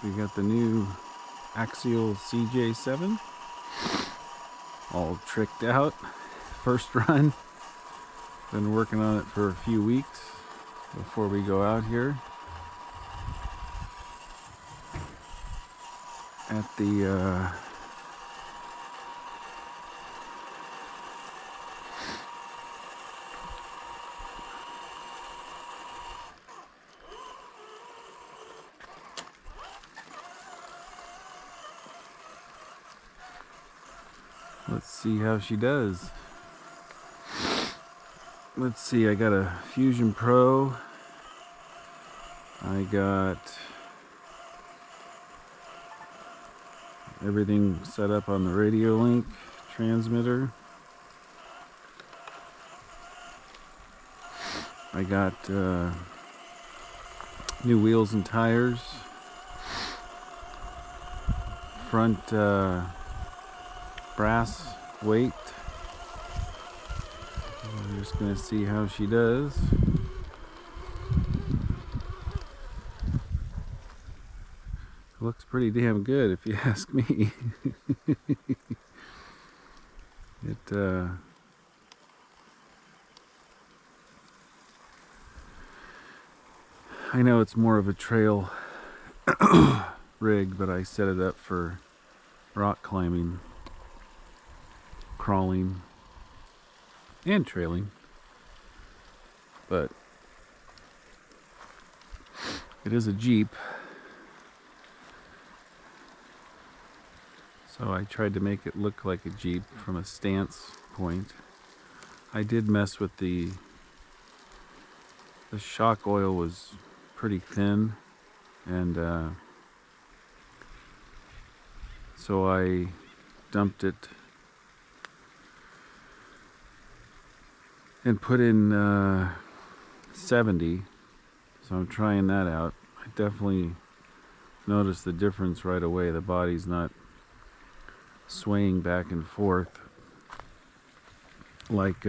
We got the new Axial CJ7 all tricked out. First run. Been working on it for a few weeks before we go out here. At the let's see how she does. Let's see, I got a Fusion Pro. I got everything set up on the radio link transmitter. I got new wheels and tires. Front brass weight. We're just gonna see how she does. Looks pretty damn good if you ask me. I know it's more of a trail rig, but I set it up for rock climbing, crawling, and trailing. But it is a Jeep, so I tried to make it look like a Jeep from a stance point. I did mess with the shock oil was pretty thin, and so I dumped it and put in 70, so I'm trying that out. I definitely noticed the difference right away. The body's not swaying back and forth like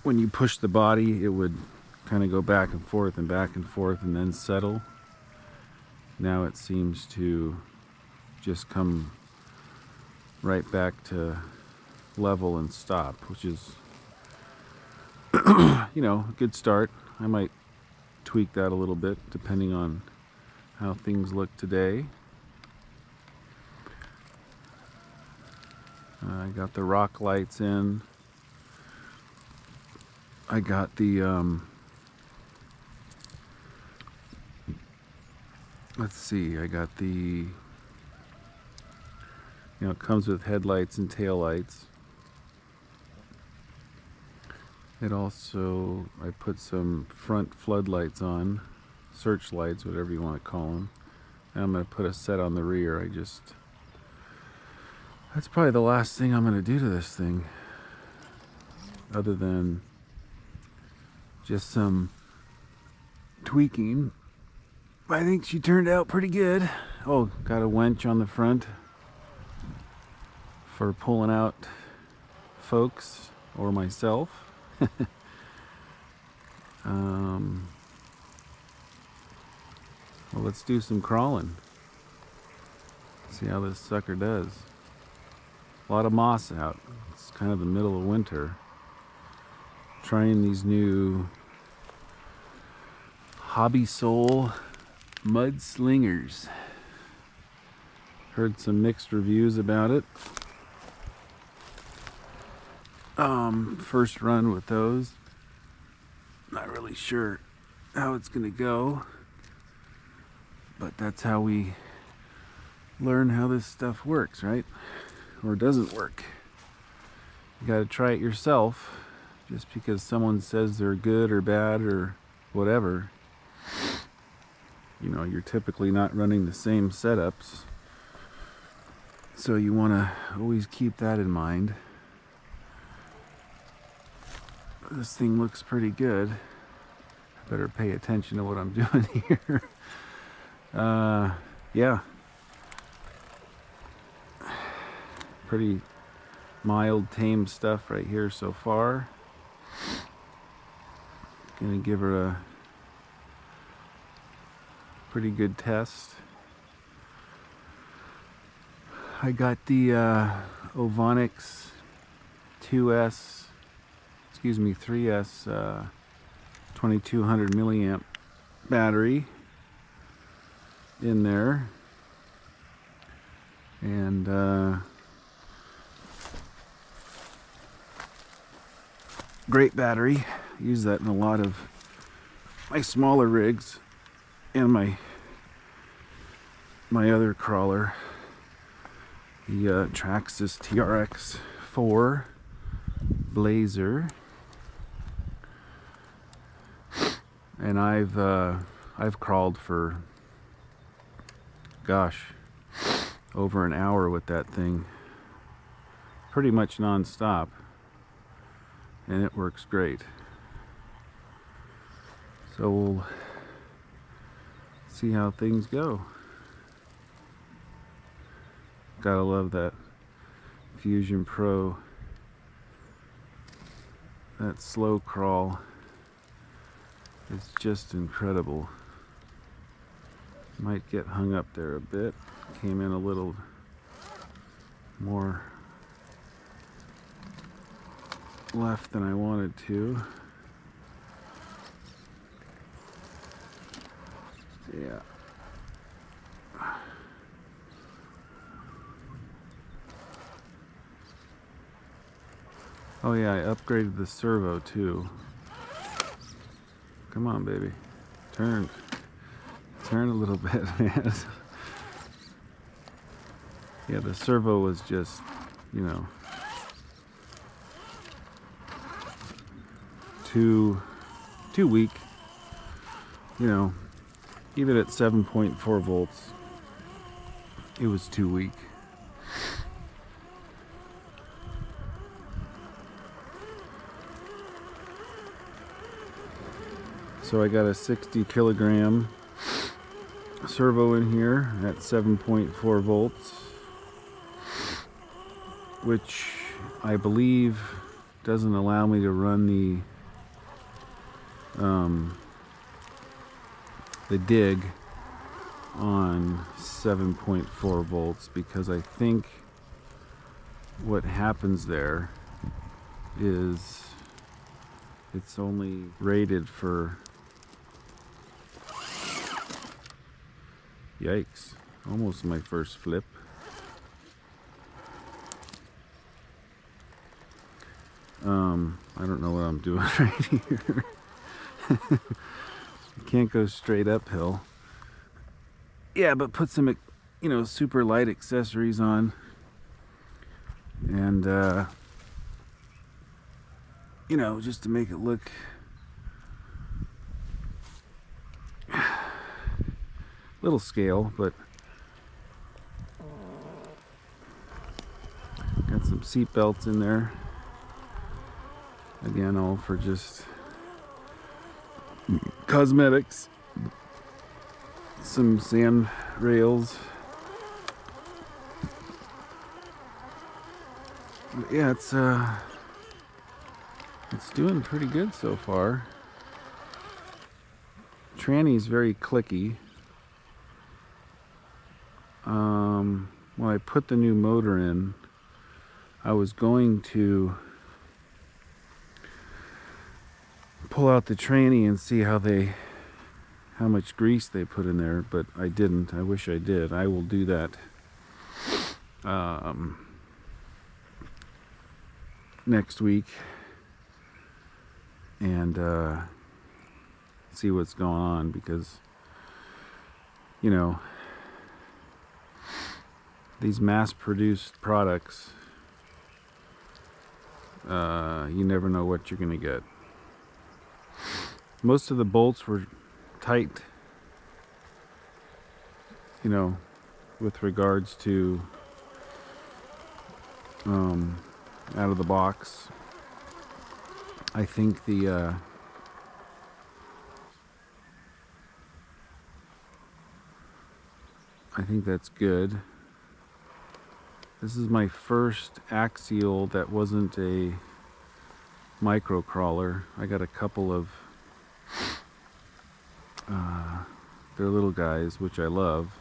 when you push the body, it would kind of go back and forth and then settle. Now it seems to just come right back to level and stop, which is you know, a good start. I might tweak that a little bit depending on how things look today. I got the rock lights in. I got the let's see, I got the, you know, it comes with headlights and taillights. It also, I put some front floodlights on, searchlights, whatever you want to call them. And I'm going to put a set on the rear. That's probably the last thing I'm going to do to this thing, other than just some tweaking. I think she turned out pretty good. Oh, got a winch on the front for pulling out folks or myself. Well, let's do some crawling. See how this sucker does. A lot of moss out. It's kind of the middle of winter. Trying these new Hobby Soul mud slingers. Heard some mixed reviews about it. First run with those. Not really sure how it's gonna go, but that's how we learn how this stuff works, right? Or doesn't work. You gotta try it yourself. Just because someone says they're good or bad or whatever, you know, you're typically not running the same setups, so you want to always keep that in mind. This thing looks pretty good. I better pay attention to what I'm doing here. Yeah, pretty mild, tame stuff right here so far. Gonna give her a pretty good test. I got the Ovonix 3S 2200 milliamp battery in there, and great battery. Use that in a lot of my smaller rigs and my other crawler. The Traxxas TRX4 Blazer, and I've crawled for, gosh, over an hour with that thing, pretty much non-stop, and it works great. So we'll see how things go. Gotta love that Fusion Pro. That slow crawl is just incredible. Might get hung up there a bit. Came in a little more left than I wanted to. Yeah. Oh yeah, I upgraded the servo too. Come on, baby. Turn a little bit, man. Yeah, the servo was just, you know, too weak. You know, even at 7.4 volts, it was too weak. So I got a 60 kilogram servo in here at 7.4 volts, which I believe doesn't allow me to run the dig on 7.4 volts, because I think what happens there is it's only rated for, yikes, almost my first flip. I don't know what I'm doing right here. You can't go straight uphill. Yeah, but put some, you know, super light accessories on, and you know, just to make it look little scale, but got some seat belts in there. Again, all for just cosmetics. Some sand rails. But yeah, it's doing pretty good so far. Tranny's very clicky. When I put the new motor in, I was going to pull out the tranny and see how much grease they put in there, but I didn't. I wish I did. I will do that next week and see what's going on, because, you know, these mass-produced products, you never know what you're gonna get. Most of the bolts were tight, you know, with regards to out of the box. I think I think that's good. This is my first Axial that wasn't a micro crawler. I got a couple of They're little guys, which I love.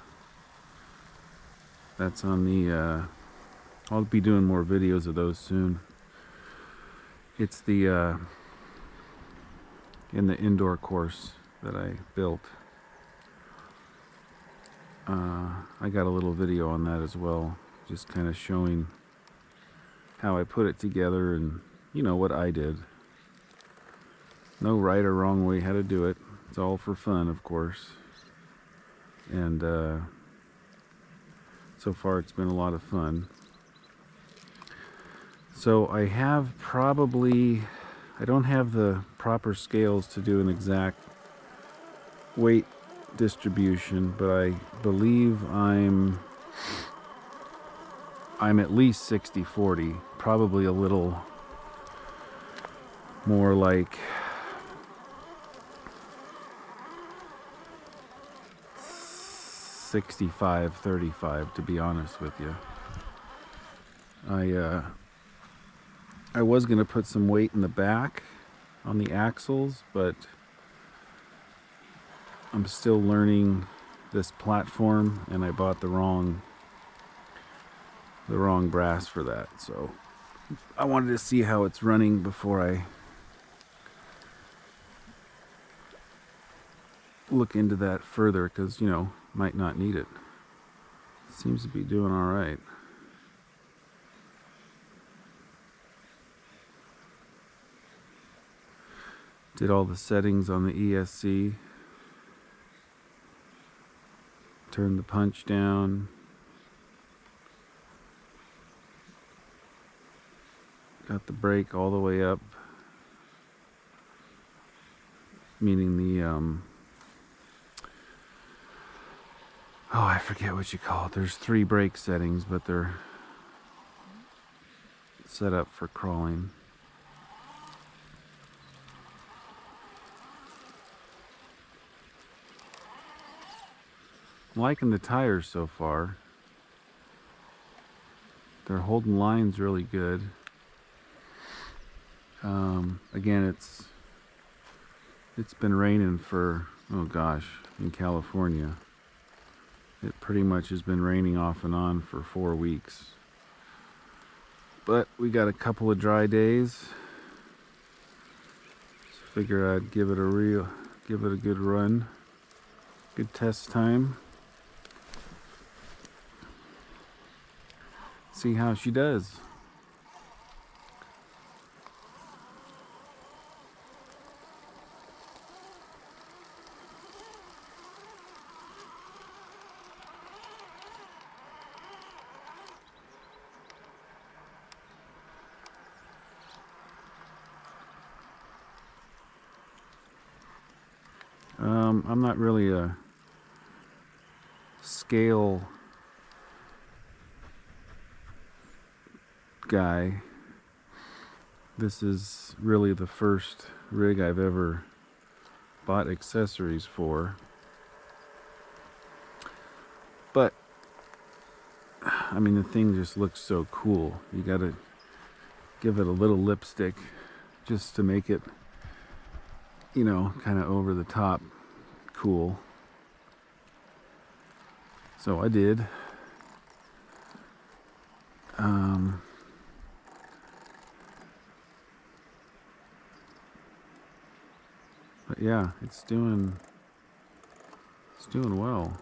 That's on the, I'll be doing more videos of those soon. It's the, in the indoor course that I built. I got a little video on that as well, just kind of showing how I put it together and, you know, what I did. No right or wrong way how to do it. It's all for fun, of course. And so far it's been a lot of fun. So I have probably, I don't have the proper scales to do an exact weight distribution, but I believe I'm at least 60-40, probably a little more like 65-35, to be honest with you. I was going to put some weight in the back on the axles, but I'm still learning this platform, and I bought the wrong brass for that. So I wanted to see how it's running before I look into that further, because, you know, might not need it. Seems to be doing all right. Did all the settings on the ESC. Turned the punch down. Got the brake all the way up. Meaning the, oh, I forget what you call it. There's 3 brake settings, but they're set up for crawling. I'm liking the tires so far. They're holding lines really good. Again, it's been raining for, oh gosh, in California. It pretty much has been raining off and on for 4 weeks. But we got a couple of dry days. So figure I'd give it a good run. Good test time. See how she does. I'm not really a scale guy. This is really the first rig I've ever bought accessories for. But I mean, the thing just looks so cool. You gotta give it a little lipstick just to make it, you know, kind of over the top cool. So I did. But yeah, it's doing well.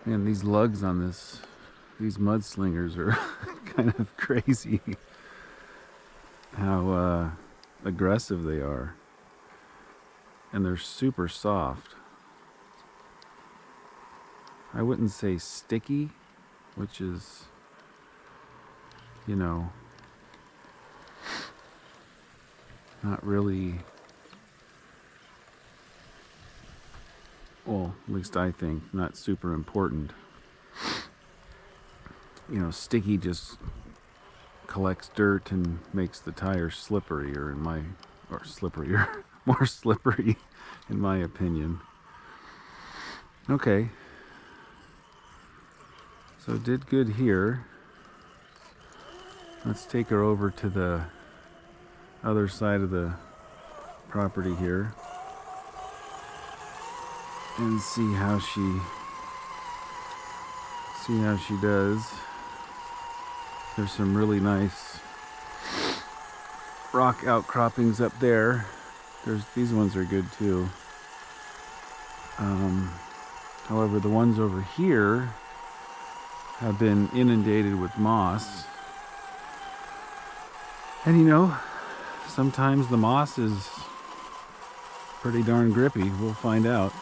And these lugs on these mudslingers are kind of crazy. How aggressive they are. And they're super soft. I wouldn't say sticky, which is, you know, not really, well, at least I think, not super important. you know, sticky just collects dirt and makes the tires slipperier or slipperier, more slippery in my opinion. Okay, so did good here. Let's take her over to the other side of the property here and see how she does. There's some really nice rock outcroppings up there. These ones are good too. However, the ones over here have been inundated with moss. And you know, sometimes the moss is pretty darn grippy. We'll find out.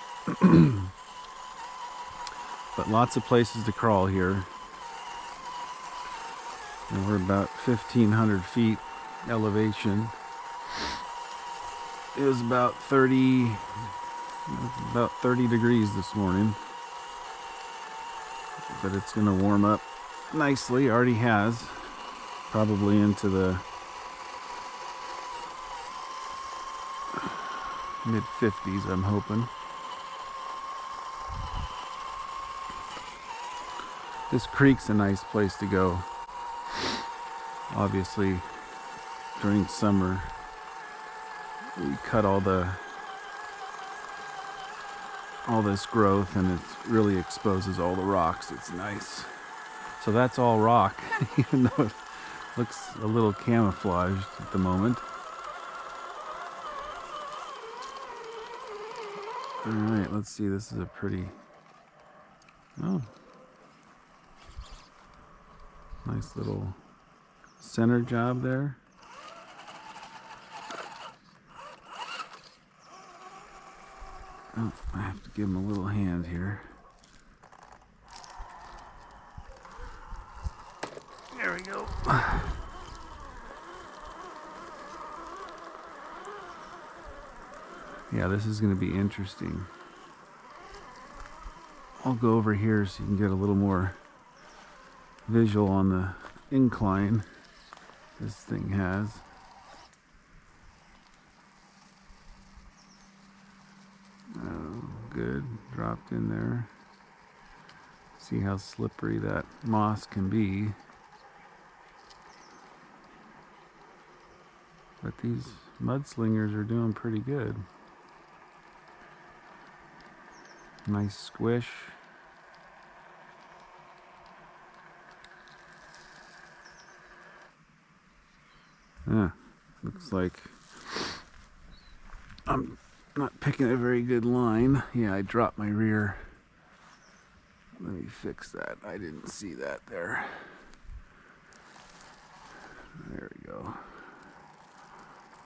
But lots of places to crawl here. And we're about 1,500 feet elevation. It was about 30 degrees this morning. But it's going to warm up nicely. Already has. Probably into the mid-50s, I'm hoping. This creek's a nice place to go. Obviously, during summer, we cut all this growth, and it really exposes all the rocks. It's nice. So that's all rock, even though it looks a little camouflaged at the moment. All right, let's see. This is a pretty, nice little center job there. Oh, I have to give him a little hand here. There we go. Yeah, this is going to be interesting. I'll go over here so you can get a little more visual on the incline this thing has. Oh, good. Dropped in there. See how slippery that moss can be. But these mudslingers are doing pretty good. Nice squish. Looks like I'm not picking a very good line. Yeah, I dropped my rear. Let me fix that. I didn't see that there. There we go.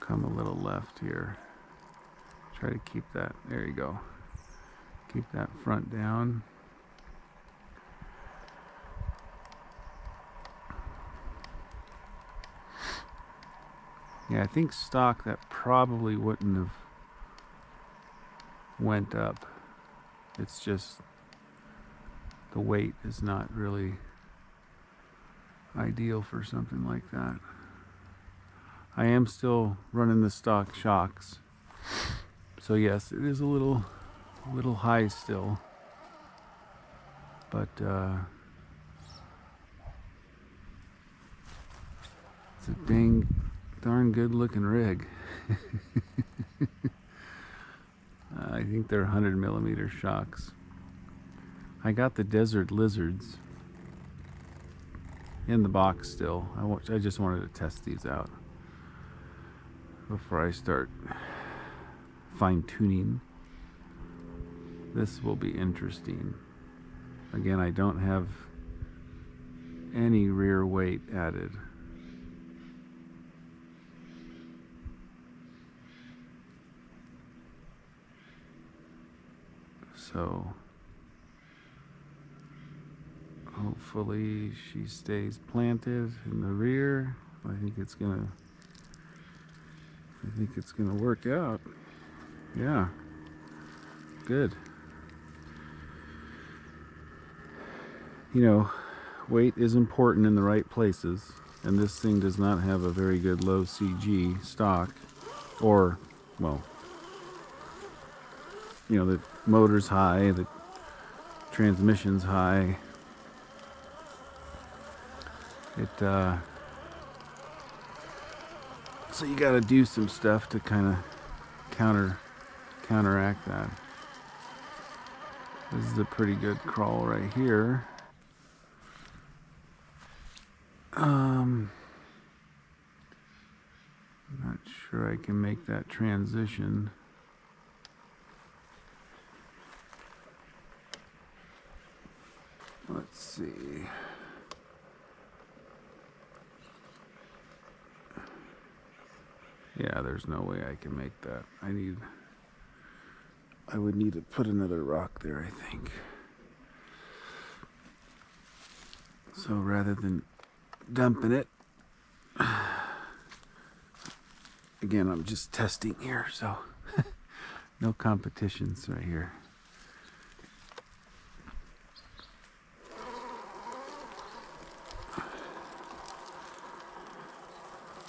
Come a little left here. Try to keep that. There you go. Keep that front down. Yeah, I think stock that probably wouldn't have went up. It's just the weight is not really ideal for something like that. I am still running the stock shocks. So yes, it is a little high still. But it's a darn good looking rig. I think they're 100mm shocks. I got the Desert Lizards in the box still. I just wanted to test these out before I start fine-tuning. This will be interesting. Again, I don't have any rear weight added. So hopefully she stays planted in the rear. I think it's gonna work out. Yeah, good. You know, weight is important in the right places, and this thing does not have a very good low CG stock, or, well, you know, the motor's high, the transmission's high. So you got to do some stuff to kind of counteract that. This is a pretty good crawl right here. I'm not sure I can make that transition. Let's see. Yeah, there's no way I can make that. I would need to put another rock there, I think. So rather than dumping it, again, I'm just testing here, so no competitions right here.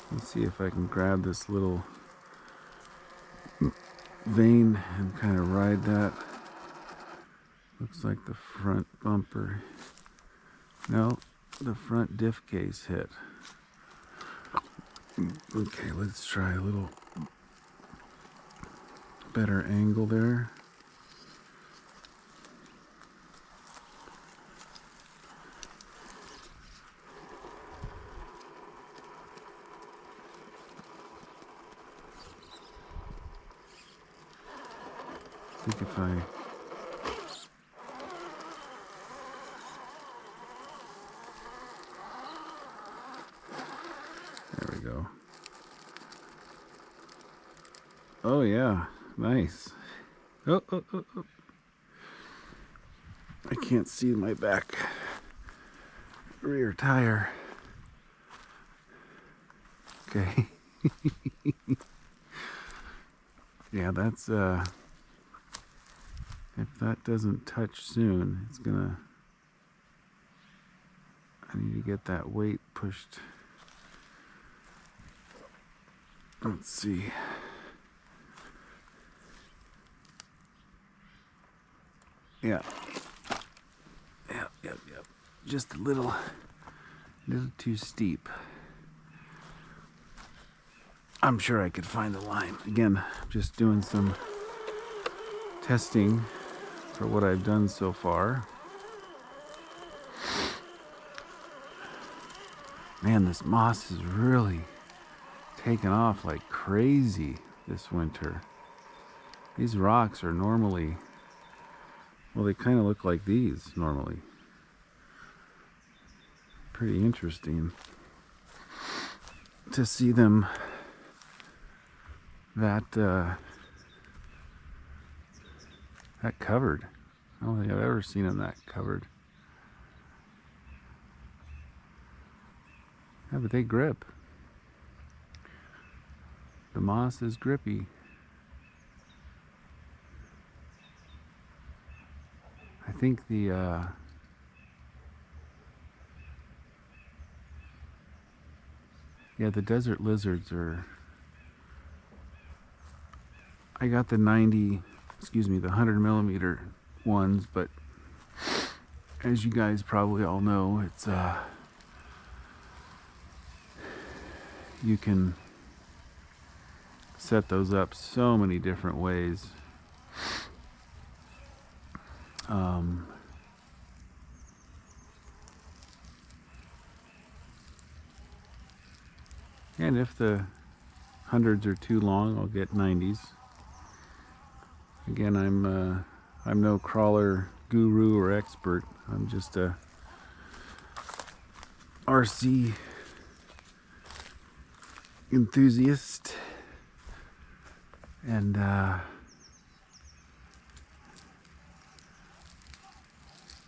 Let's see if I can grab this little vane and kind of ride that. Looks like the front bumper. No, the front diff case hit. Okay, let's try a little better angle there. I think if I there we go. Oh yeah, nice. Oh. I can't see my back rear tire. Okay. Yeah, that's if that doesn't touch soon, it's gonna, I need to get that weight pushed. Let's see. Yeah. Yep. Just a little too steep. I'm sure I could find a line. Again, just doing some testing for what I've done so far. Man, this moss is really taken off like crazy this winter. These rocks are normally, well, they kind of look like these normally. Pretty interesting to see them that covered. I don't think I've ever seen them that covered. Yeah, but they grip. The moss is grippy. I think the the desert lizards are, I got the 100 millimeter ones, but as you guys probably all know, it's you can set those up so many different ways. And if the hundreds are too long, I'll get 90s. Again, I'm no crawler guru or expert. I'm just a RC enthusiast, and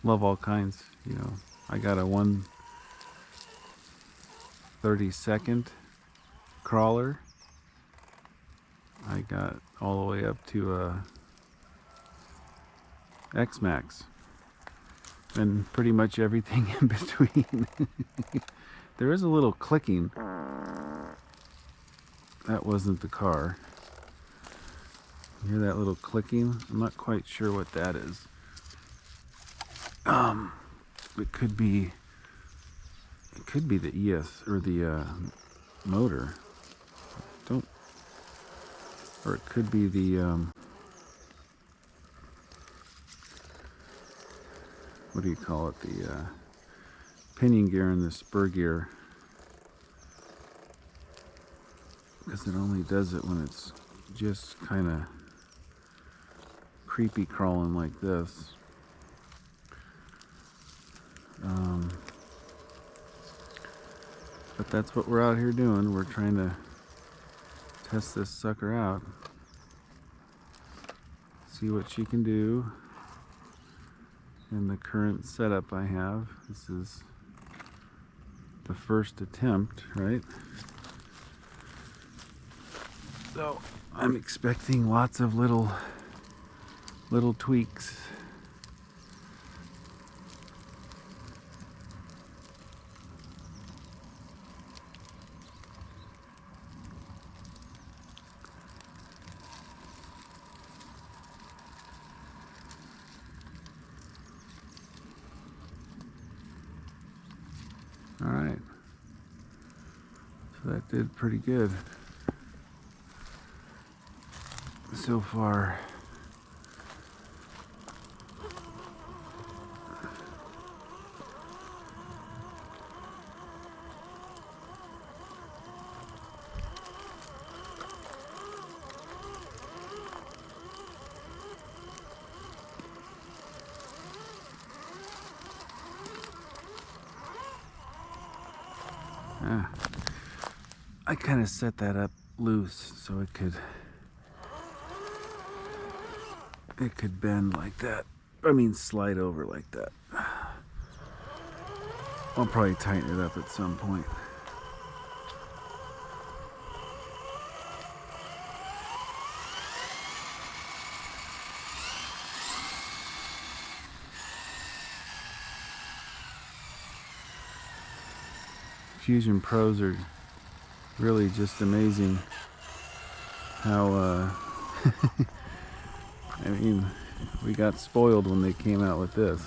love all kinds. You know, I got a 1/32 crawler. I got all the way up to a X-Max. and pretty much everything in between. There is a little clicking. That wasn't the car. You hear that little clicking? I'm not quite sure what that is. It could be the ES or the motor. Or it could be the what do you call it? The pinion gear and the spur gear. Because it only does it when it's just kind of creepy crawling like this. But that's what we're out here doing. We're trying to test this sucker out. See what she can do in the current setup I have. This is the first attempt, right? So I'm expecting lots of little tweaks. All right, so that did pretty good so far. I kind of set that up loose so it could bend like that. I mean, slide over like that. I'll probably tighten it up at some point. Fusion Pros are really just amazing how I mean, we got spoiled when they came out with this.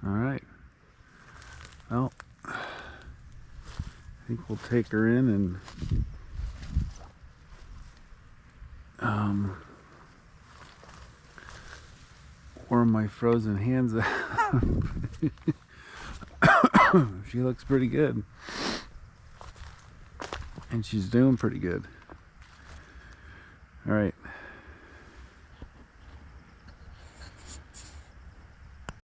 All right. Well, I think we'll take her in and warm my frozen hands up. She looks pretty good. And she's doing pretty good. All right.